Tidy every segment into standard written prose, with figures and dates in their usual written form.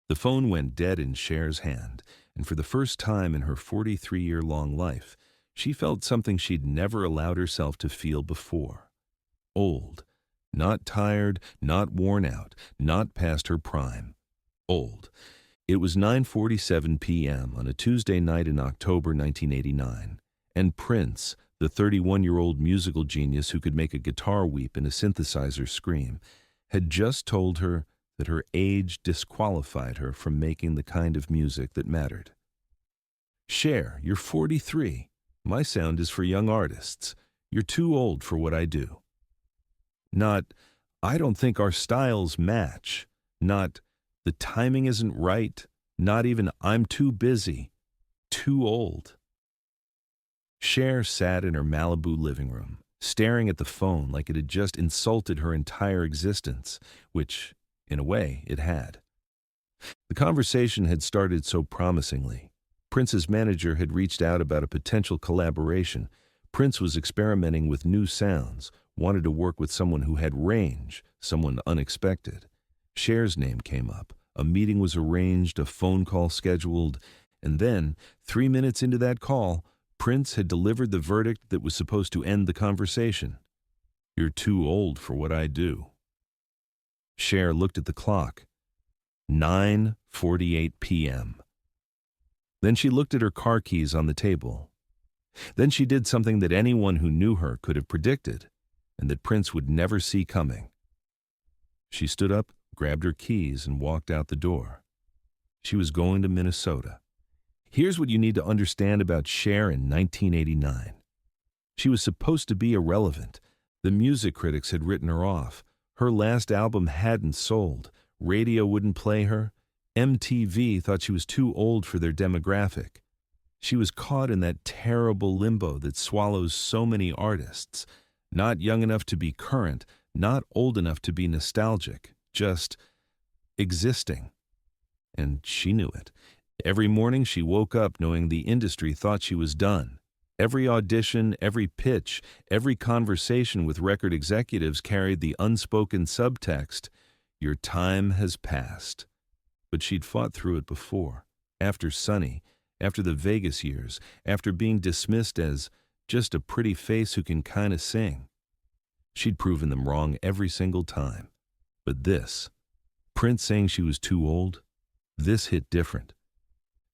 The phone went dead in Cher's hand, and for the first time in her 43-year-long life, she felt something she'd never allowed herself to feel before. Old. Not tired, not worn out, not past her prime. Old. It was 9:47 p.m. on a Tuesday night in October 1989, and Prince, the 31-year-old musical genius who could make a guitar weep and a synthesizer scream, had just told her that her age disqualified her from making the kind of music that mattered. "Cher, you're 43. My sound is for young artists. You're too old for what I do." Not, "I don't think our styles match." Not, "The timing isn't right." Not even, "I'm too busy." Too old. Cher sat in her Malibu living room, staring at the phone like it had just insulted her entire existence, which, in a way, it had. The conversation had started so promisingly. Prince's manager had reached out about a potential collaboration. Prince was experimenting with new sounds, wanted to work with someone who had range, someone unexpected. Cher's name came up. A meeting was arranged, a phone call scheduled, and then, 3 minutes into that call, Prince had delivered the verdict that was supposed to end the conversation. "You're too old for what I do." Cher looked at the clock. 9:48 p.m. Then she looked at her car keys on the table. Then she did something that anyone who knew her could have predicted, and that Prince would never see coming. She stood up, grabbed her keys, and walked out the door. She was going to Minnesota. Here's what you need to understand about Cher in 1989. She was supposed to be irrelevant. The music critics had written her off. Her last album hadn't sold. Radio wouldn't play her. MTV thought she was too old for their demographic. She was caught in that terrible limbo that swallows so many artists. Not young enough to be current, not old enough to be nostalgic, just existing. And she knew it. Every morning she woke up knowing the industry thought she was done. Every audition, every pitch, every conversation with record executives carried the unspoken subtext, "Your time has passed." But she'd fought through it before, after Sunny, after the Vegas years, after being dismissed as just a pretty face who can kinda sing. She'd proven them wrong every single time. But this, Prince saying she was too old, this hit different.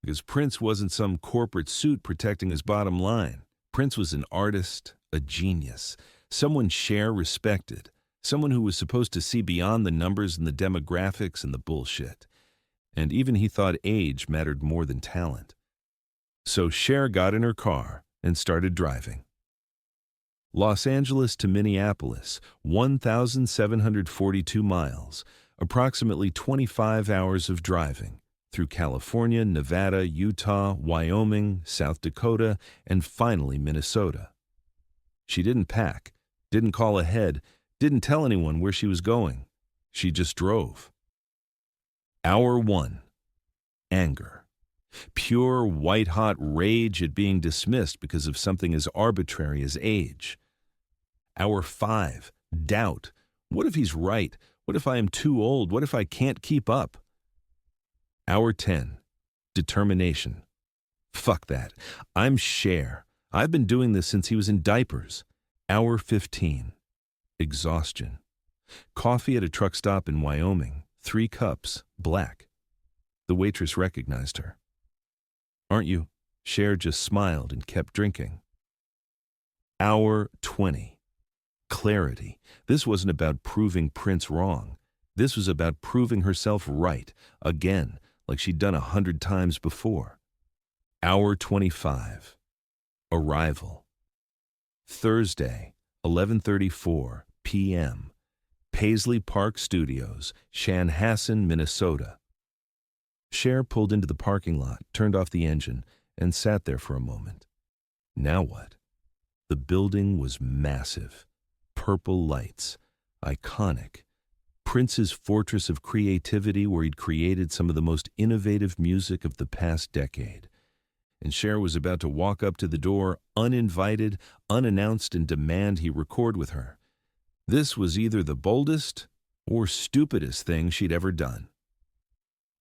Because Prince wasn't some corporate suit protecting his bottom line. Prince was an artist, a genius, someone Cher respected, someone who was supposed to see beyond the numbers and the demographics and the bullshit. And even he thought age mattered more than talent. So Cher got in her car and started driving. Los Angeles to Minneapolis, 1,742 miles, approximately 25 hours of driving, through California, Nevada, Utah, Wyoming, South Dakota, and finally Minnesota. She didn't pack, didn't call ahead, didn't tell anyone where she was going. She just drove. Hour 1. Anger. Pure, white-hot rage at being dismissed because of something as arbitrary as age. Hour 5. Doubt. What if he's right? What if I am too old? What if I can't keep up? Hour 10. Determination. Fuck that. I'm Cher. I've been doing this since he was in diapers. Hour 15. Exhaustion. Coffee at a truck stop in Wyoming. 3 cups, black. The waitress recognized her. "Aren't you?" Cher just smiled and kept drinking. Hour 20. Clarity. This wasn't about proving Prince wrong. This was about proving herself right, again, like she'd done 100 times before. Hour 25. Arrival. Thursday, 11:34 p.m. Paisley Park Studios, Chanhassen, Minnesota. Cher pulled into the parking lot, turned off the engine, and sat there for a moment. Now what? The building was massive. Purple lights. Iconic. Prince's fortress of creativity where he'd created some of the most innovative music of the past decade. And Cher was about to walk up to the door, uninvited, unannounced, and demand he record with her. This was either the boldest or stupidest thing she'd ever done.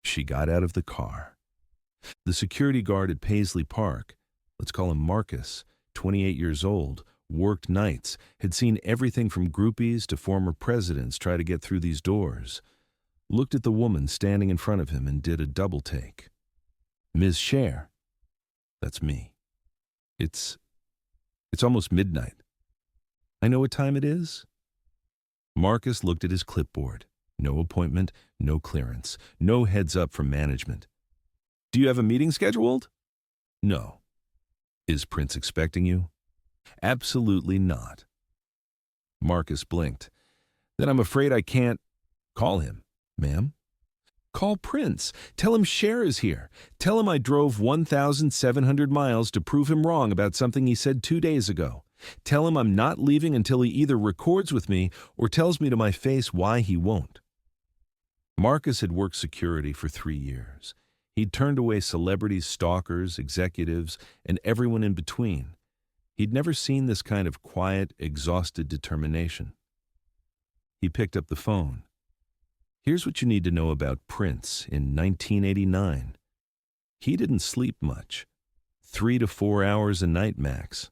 She got out of the car. The security guard at Paisley Park, let's call him Marcus, 28 years old, worked nights, had seen everything from groupies to former presidents try to get through these doors, looked at the woman standing in front of him and did a double take. Ms. Cher. That's me. It's almost midnight. I know what time it is? Marcus looked at his clipboard. No appointment, no clearance, no heads up from management. Do you have a meeting scheduled? No. Is Prince expecting you? Absolutely not. Marcus blinked. Then I'm afraid I can't call him. Ma'am? Call Prince. Tell him Cher is here. Tell him I drove 1,700 miles to prove him wrong about something he said 2 days ago. Tell him I'm not leaving until he either records with me or tells me to my face why he won't. Marcus had worked security for 3 years. He'd turned away celebrities, stalkers, executives, and everyone in between. He'd never seen this kind of quiet, exhausted determination. He picked up the phone. Here's what you need to know about Prince in 1989. He didn't sleep much. 3 to 4 hours a night max.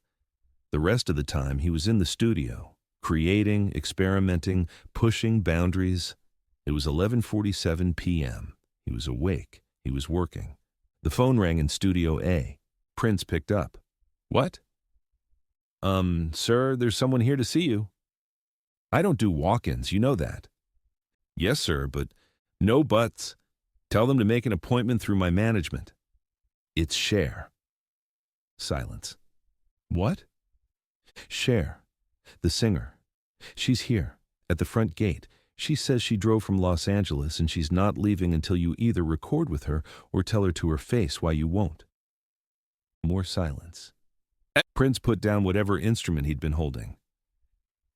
The rest of the time he was in the studio, creating, experimenting, pushing boundaries. It was 11:47 p.m. He was awake. He was working. The phone rang in Studio A. Prince picked up. What? Sir, there's someone here to see you. I don't do walk-ins, you know that. Yes, sir, but no buts. Tell them to make an appointment through my management. It's Cher. Silence. What? Cher, the singer. She's here, at the front gate. She says she drove from Los Angeles and she's not leaving until you either record with her or tell her to her face why you won't. More silence. Prince put down whatever instrument he'd been holding.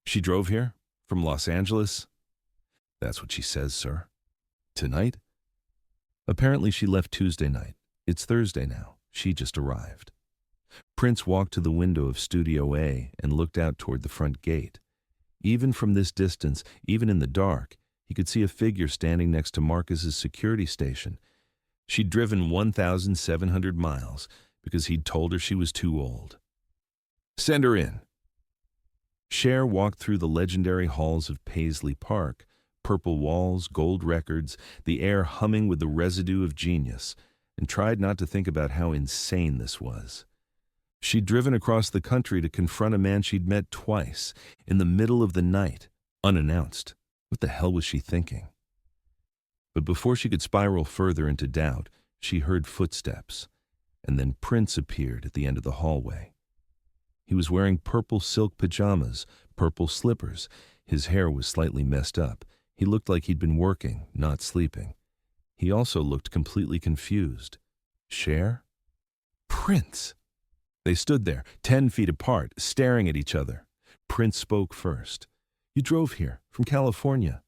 She drove here? From Los Angeles? That's what she says, sir. Tonight? Apparently she left Tuesday night. It's Thursday now. She just arrived. Prince walked to the window of Studio A and looked out toward the front gate. Even from this distance, even in the dark, he could see a figure standing next to Marcus's security station. She'd driven 1,700 miles because he'd told her she was too old. Send her in. Cher walked through the legendary halls of Paisley Park, purple walls, gold records, the air humming with the residue of genius, and tried not to think about how insane this was. She'd driven across the country to confront a man she'd met twice, in the middle of the night, unannounced. What the hell was she thinking? But before she could spiral further into doubt, she heard footsteps, and then Prince appeared at the end of the hallway. He was wearing purple silk pajamas, purple slippers. His hair was slightly messed up. He looked like he'd been working, not sleeping. He also looked completely confused. Cher? Prince! They stood there, 10 feet apart, staring at each other. Prince spoke first. You drove here, from California.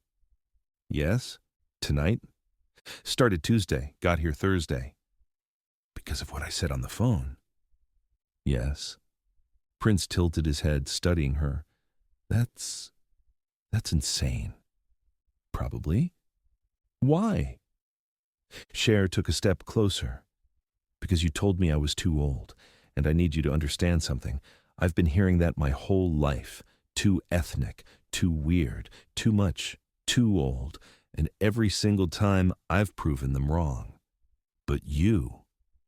Yes? Tonight? Started Tuesday, got here Thursday. Because of what I said on the phone. Yes. Prince tilted his head, studying her. That's insane. Probably. Why? Cher took a step closer. Because you told me I was too old. And I need you to understand something. I've been hearing that my whole life. Too ethnic, too weird, too much, too old. And every single time I've proven them wrong. But you're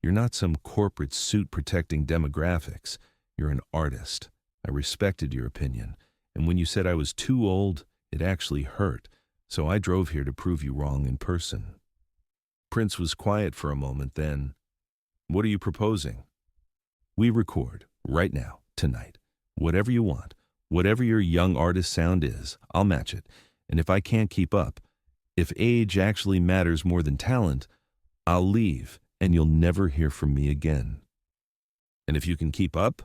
not some corporate suit-protecting demographics. You're an artist. I respected your opinion. And when you said I was too old, it actually hurt. So I drove here to prove you wrong in person. Prince was quiet for a moment, then, what are you proposing? We record, right now, tonight. Whatever you want, whatever your young artist sound is, I'll match it. And if I can't keep up, if age actually matters more than talent, I'll leave and you'll never hear from me again. And if you can keep up,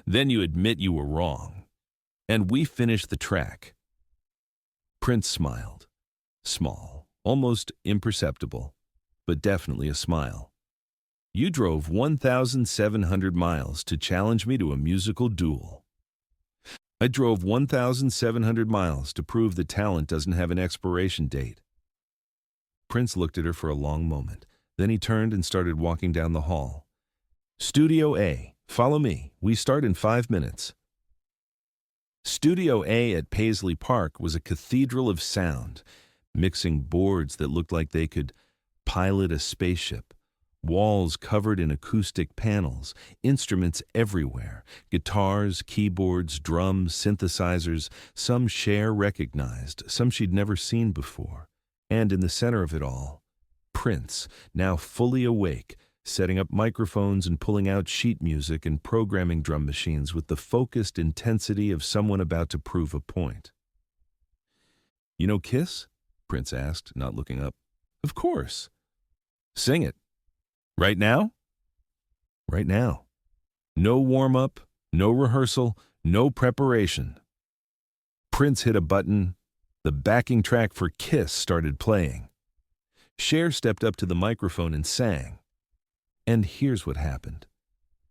then you admit you were wrong. And we finish the track. Prince smiled. Small, almost imperceptible, but definitely a smile. You drove 1,700 miles to challenge me to a musical duel. I drove 1,700 miles to prove that talent doesn't have an expiration date. Prince looked at her for a long moment. Then he turned and started walking down the hall. Studio A, follow me. We start in 5 minutes. Studio A at Paisley Park was a cathedral of sound, mixing boards that looked like they could pilot a spaceship, walls covered in acoustic panels, instruments everywhere, guitars, keyboards, drums, synthesizers, some Cher recognized, some she'd never seen before. And in the center of it all, Prince, now fully awake, setting up microphones and pulling out sheet music and programming drum machines with the focused intensity of someone about to prove a point. You know Kiss? Prince asked, not looking up. Of course. Sing it. Right now? Right now. No warm-up, no rehearsal, no preparation. Prince hit a button. The backing track for Kiss started playing. Cher stepped up to the microphone and sang. And here's what happened.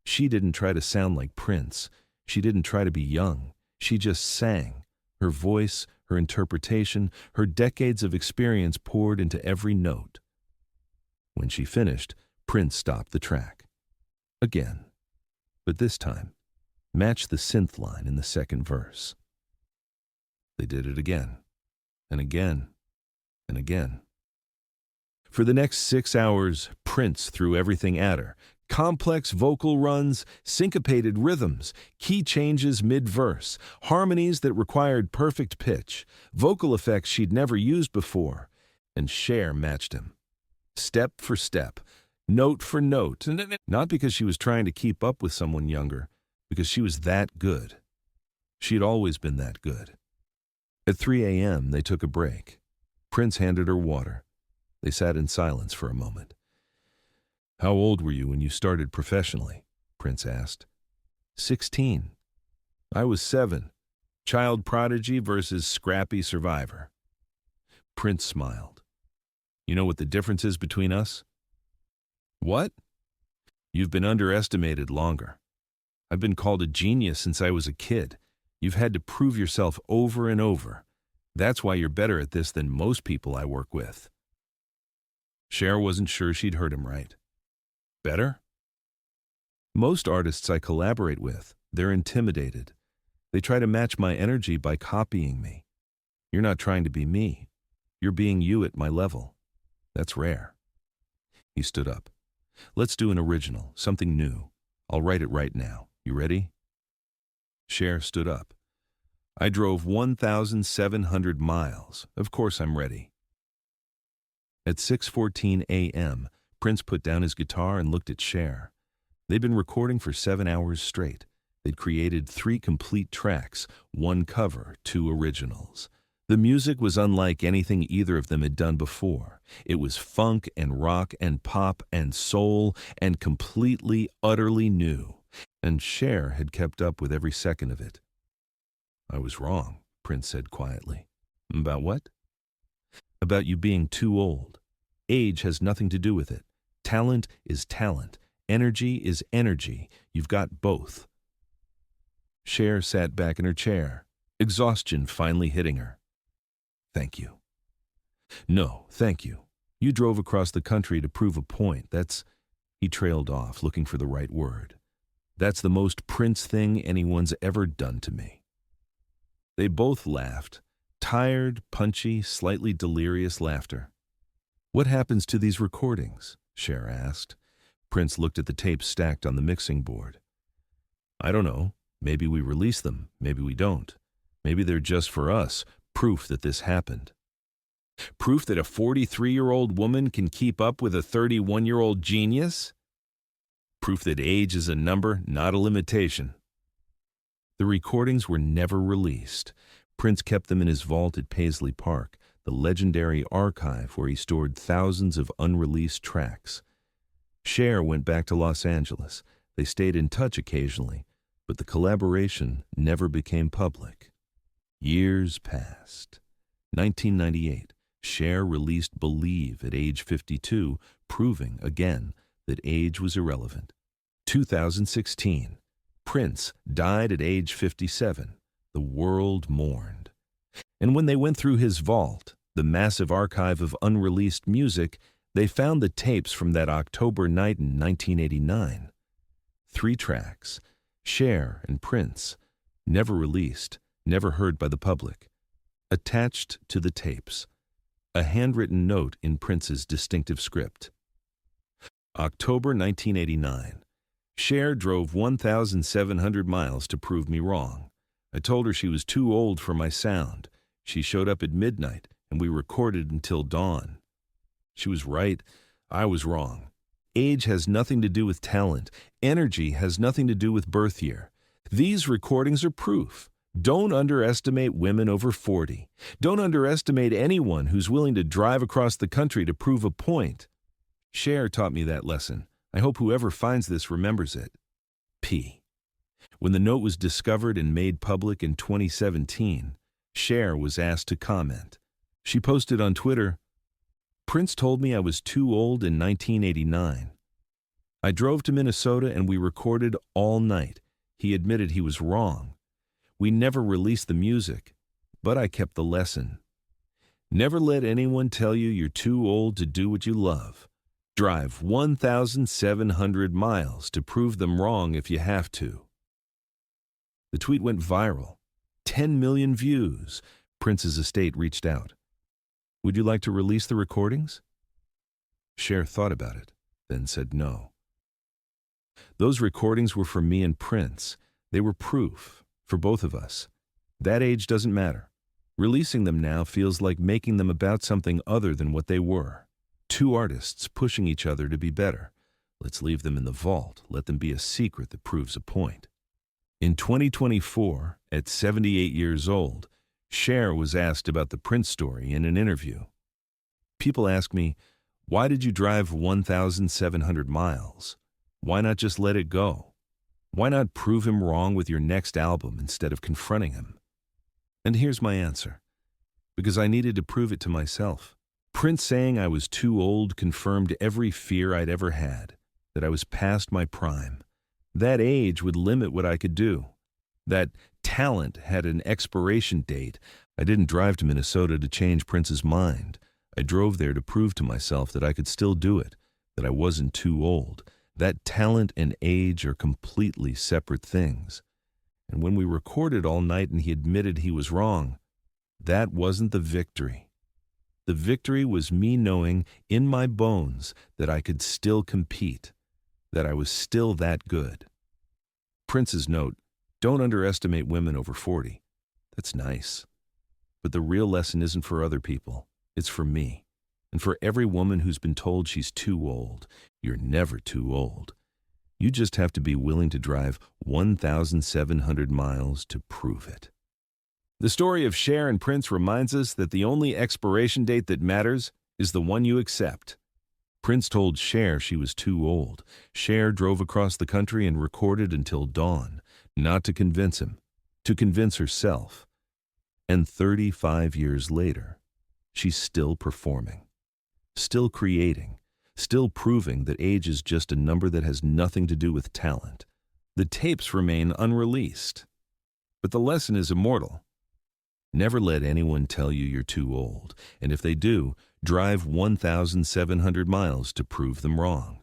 She didn't try to sound like Prince. She didn't try to be young. She just sang. Her voice, her interpretation, her decades of experience poured into every note. When she finished, Prince stopped the track. Again. But this time, matched the synth line in the second verse. They did it again, and again, and again. For the next 6 hours, Prince threw everything at her. Complex vocal runs, syncopated rhythms, key changes mid-verse, harmonies that required perfect pitch, vocal effects she'd never used before, and Cher matched him. Step for step, note for note, not because she was trying to keep up with someone younger, because she was that good. She'd always been that good. At 3 a.m., they took a break. Prince handed her water. They sat in silence for a moment. How old were you when you started professionally? Prince asked. 16. I was 7. Child prodigy versus scrappy survivor. Prince smiled. You know what the difference is between us? What? You've been underestimated longer. I've been called a genius since I was a kid. You've had to prove yourself over and over. That's why you're better at this than most people I work with. Cher wasn't sure she'd heard him right. Better? Most artists I collaborate with, they're intimidated. They try to match my energy by copying me. You're not trying to be me. You're being you at my level. That's rare. He stood up. Let's do an original, something new. I'll write it right now. You ready? Cher stood up. I drove 1,700 miles. Of course I'm ready. At 6:14 a.m., Prince put down his guitar and looked at Cher. They'd been recording for 7 hours straight. They'd created 3 complete tracks, 1 cover, 2 originals. The music was unlike anything either of them had done before. It was funk and rock and pop and soul and completely, utterly new. And Cher had kept up with every second of it. I was wrong, Prince said quietly. About what? About you being too old. Age has nothing to do with it. Talent is talent. Energy is energy. You've got both. Cher sat back in her chair, exhaustion finally hitting her. Thank you. No, thank you. You drove across the country to prove a point. He trailed off, looking for the right word. That's the most Prince thing anyone's ever done to me. They both laughed. Tired, punchy, slightly delirious laughter. What happens to these recordings? Cher asked. Prince looked at the tapes stacked on the mixing board. I don't know. Maybe we release them. Maybe we don't. Maybe they're just for us, proof that this happened. Proof that a 43-year-old woman can keep up with a 31-year-old genius? Proof that age is a number, not a limitation. The recordings were never released. Prince kept them in his vault at Paisley Park, the legendary archive where he stored thousands of unreleased tracks. Cher went back to Los Angeles. They stayed in touch occasionally, but the collaboration never became public. Years passed. 1998, Cher released Believe at age 52, proving, again, that age was irrelevant. 2016, Prince died at age 57. The world mourned. And when they went through his vault, The massive archive of unreleased music, they found the tapes from that October night in 1989. 3 tracks, Cher and Prince, never released, never heard by the public. Attached to the tapes, a handwritten note in Prince's distinctive script. October 1989. Cher drove 1,700 miles to prove me wrong. I told her she was too old for my sound. She showed up at midnight, and we recorded until dawn. She was right. I was wrong. Age has nothing to do with talent. Energy has nothing to do with birth year. These recordings are proof. Don't underestimate women over 40. Don't underestimate anyone who's willing to drive across the country to prove a point. Cher taught me that lesson. I hope whoever finds this remembers it. P. When the note was discovered and made public in 2017, Cher was asked to comment. She posted on Twitter, "Prince told me I was too old in 1989. I drove to Minnesota and we recorded all night. He admitted he was wrong. We never released the music, but I kept the lesson. Never let anyone tell you you're too old to do what you love. Drive 1,700 miles to prove them wrong if you have to." The tweet went viral. 10 million views. Prince's estate reached out. "Would you like to release the recordings?" Cher thought about it, then said no. Those recordings were for me and Prince. They were proof, for both of us. That age doesn't matter. Releasing them now feels like making them about something other than what they were. 2 artists pushing each other to be better. Let's leave them in the vault. Let them be a secret that proves a point. In 2024, at 78 years old, Cher was asked about the Prince story in an interview. People ask me, "Why did you drive 1,700 miles? Why not just let it go? Why not prove him wrong with your next album instead of confronting him?" And here's my answer. Because I needed to prove it to myself. Prince saying I was too old confirmed every fear I'd ever had, that I was past my prime. That age would limit what I could do. That talent had an expiration date. I didn't drive to Minnesota to change Prince's mind. I drove there to prove to myself that I could still do it, that I wasn't too old. That talent and age are completely separate things. And when we recorded all night and he admitted he was wrong, that wasn't the victory. The victory was me knowing in my bones that I could still compete, that I was still that good. Prince's note, "Don't underestimate women over 40. That's nice. But the real lesson isn't for other people. It's for me. And for every woman who's been told she's too old. You're never too old. You just have to be willing to drive 1,700 miles to prove it." The story of Cher and Prince reminds us that the only expiration date that matters is the one you accept. Prince told Cher she was too old. Cher drove across the country and recorded until dawn, not to convince him, to convince herself. And 35 years later, she's still performing, still creating, still proving that age is just a number that has nothing to do with talent. The tapes remain unreleased, but the lesson is immortal. Never let anyone tell you you're too old, and if they do, drive 1,700 miles to prove them wrong.